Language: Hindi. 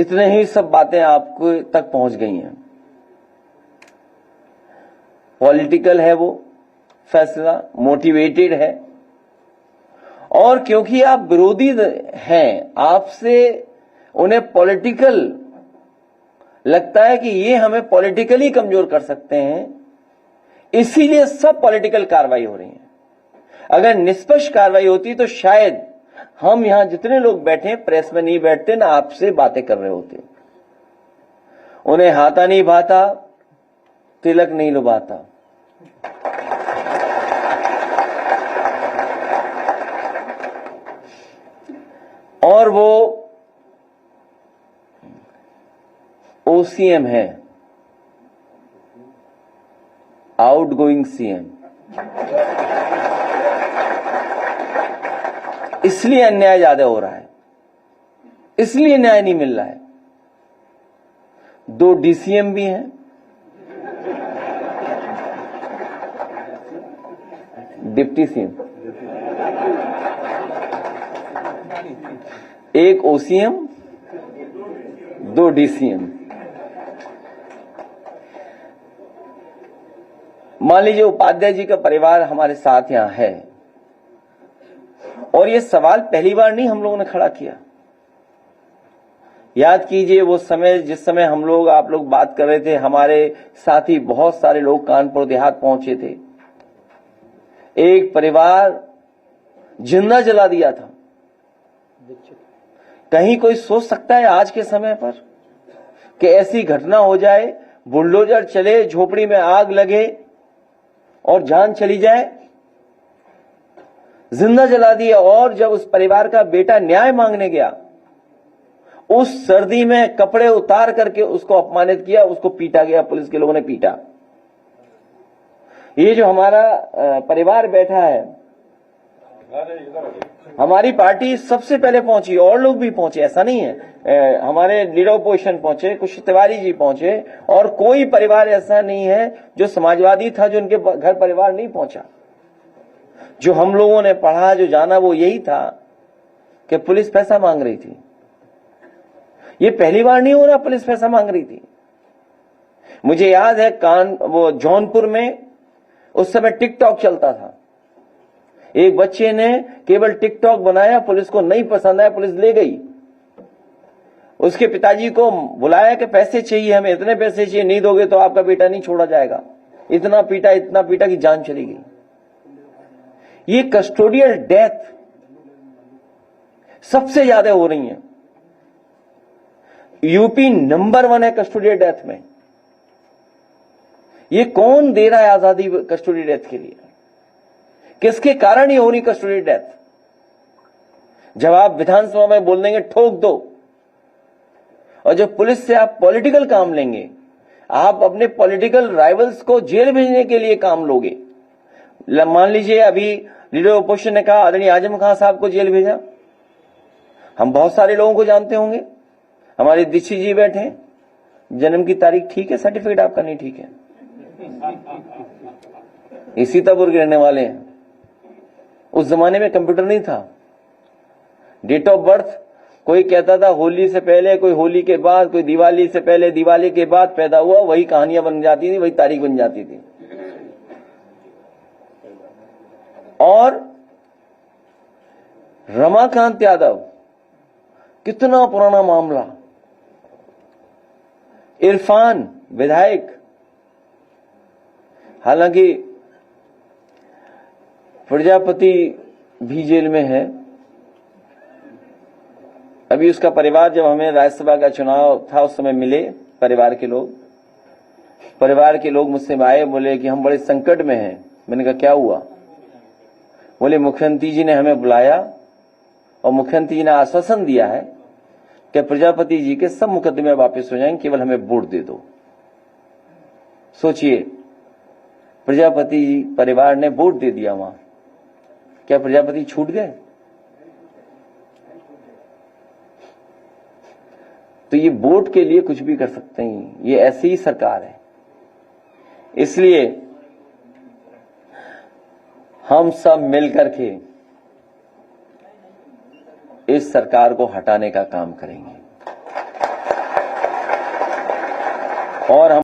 इतने ही सब बातें आपको तक पहुंच गई हैं। पॉलिटिकल है वो फैसला, मोटिवेटेड है, और क्योंकि आप विरोधी हैं, आपसे उन्हें पॉलिटिकल लगता है कि ये हमें पॉलिटिकली कमजोर कर सकते हैं, इसीलिए सब पॉलिटिकल कार्रवाई हो रही है। अगर निष्पक्ष कार्रवाई होती तो शायद हम यहां जितने लोग बैठे प्रेस में नहीं बैठते, ना आपसे बातें कर रहे होते। उन्हें हाथा नहीं भाता, तिलक नहीं लुभाता। और वो ओसीएम है, आउटगोइंग सीएम, इसलिए अन्याय ज्यादा हो रहा है, इसलिए न्याय नहीं मिल रहा है। 2 डीसीएम भी हैं, डिप्टी सीएम, 1 ओसीएम, 2 डीसीएम। मान लीजिए उपाध्याय जी का परिवार हमारे साथ यहां है, और ये सवाल पहली बार नहीं हम लोगों ने खड़ा किया। याद कीजिए वो समय, जिस समय हम लोग, आप लोग बात कर रहे थे, हमारे साथी बहुत सारे लोग कानपुर देहात पहुंचे थे। एक परिवार जिंदा जला दिया था। कहीं कोई सोच सकता है आज के समय पर कि ऐसी घटना हो जाए, बुलडोजर चले, झोपड़ी में आग लगे और जान चली जाए? जिंदा जला दिया। और जब उस परिवार का बेटा न्याय मांगने गया, उस सर्दी में कपड़े उतार करके उसको अपमानित किया, उसको पीटा गया, पुलिस के लोगों ने पीटा। ये जो हमारा परिवार बैठा है, हमारी पार्टी सबसे पहले पहुंची, और लोग भी पहुंचे, ऐसा नहीं है। हमारे लीडर ऑपोजिशन पहुंचे, कुछ तिवारी जी पहुंचे, और कोई परिवार ऐसा नहीं है जो समाजवादी था जो उनके घर परिवार नहीं पहुंचा। जो हम लोगों ने पढ़ा, जो जाना, वो यही था कि पुलिस पैसा मांग रही थी। ये पहली बार नहीं हो रहा, पुलिस पैसा मांग रही थी। मुझे याद है वो जौनपुर में उस समय टिकटॉक चलता था। एक बच्चे ने केवल टिकटॉक बनाया, पुलिस को नहीं पसंद आया, पुलिस ले गई। उसके पिताजी को बुलाया कि पैसे चाहिए, हमें इतने पैसे चाहिए, नहीं दोगे तो आपका बेटा नहीं छोड़ा जाएगा। इतना पीटा कि जान चली गई। ये कस्टोडियल डेथ सबसे ज्यादा हो रही है। यूपी नंबर 1 है कस्टोडियल डेथ में। ये कौन दे रहा है आजादी कस्टोडियल डेथ के लिए? किसके कारण ये हो रही कस्टोडियल डेथ? जब आप विधानसभा में बोल देंगे ठोक दो, और जब पुलिस से आप पॉलिटिकल काम लेंगे, आप अपने पॉलिटिकल राइवल्स को जेल भेजने के लिए काम लोगे। मान लीजिए अभी लीडर ऑपोजिशन ने कहा आदरणीय आजम खान साहब को जेल भेजा। हम बहुत सारे लोगों को जानते होंगे, हमारे दीक्षित जी बैठे हैं, जन्म की तारीख ठीक है, सर्टिफिकेट आपका नहीं ठीक है, इसी तबुर के रहने वाले हैं। उस जमाने में कंप्यूटर नहीं था। डेट ऑफ बर्थ कोई कहता था होली से पहले, कोई होली के बाद, कोई दिवाली से पहले, दिवाली के बाद पैदा हुआ, वही कहानियां बन जाती थी, वही तारीख बन जाती थी। और रमाकांत यादव, कितना पुराना मामला। इरफान विधायक, हालांकि प्रजापति भी जेल में है। अभी उसका परिवार, जब हमें राज्यसभा का चुनाव था उस समय मिले परिवार के लोग मुझसे आए, बोले कि हम बड़े संकट में हैं। मैंने कहा क्या हुआ? बोले मुख्यमंत्री जी ने हमें बुलाया और मुख्यमंत्री जी ने आश्वासन दिया है कि प्रजापति जी के सब मुकदमे वापस हो जाएंगे, केवल हमें वोट दे दो। सोचिए, प्रजापति जी परिवार ने वोट दे दिया वहां, क्या प्रजापति छूट गए? तो ये वोट के लिए कुछ भी कर सकते हैं, ये ऐसी ही सरकार है। इसलिए हम सब मिलकर के इस सरकार को हटाने का काम करेंगे। और हम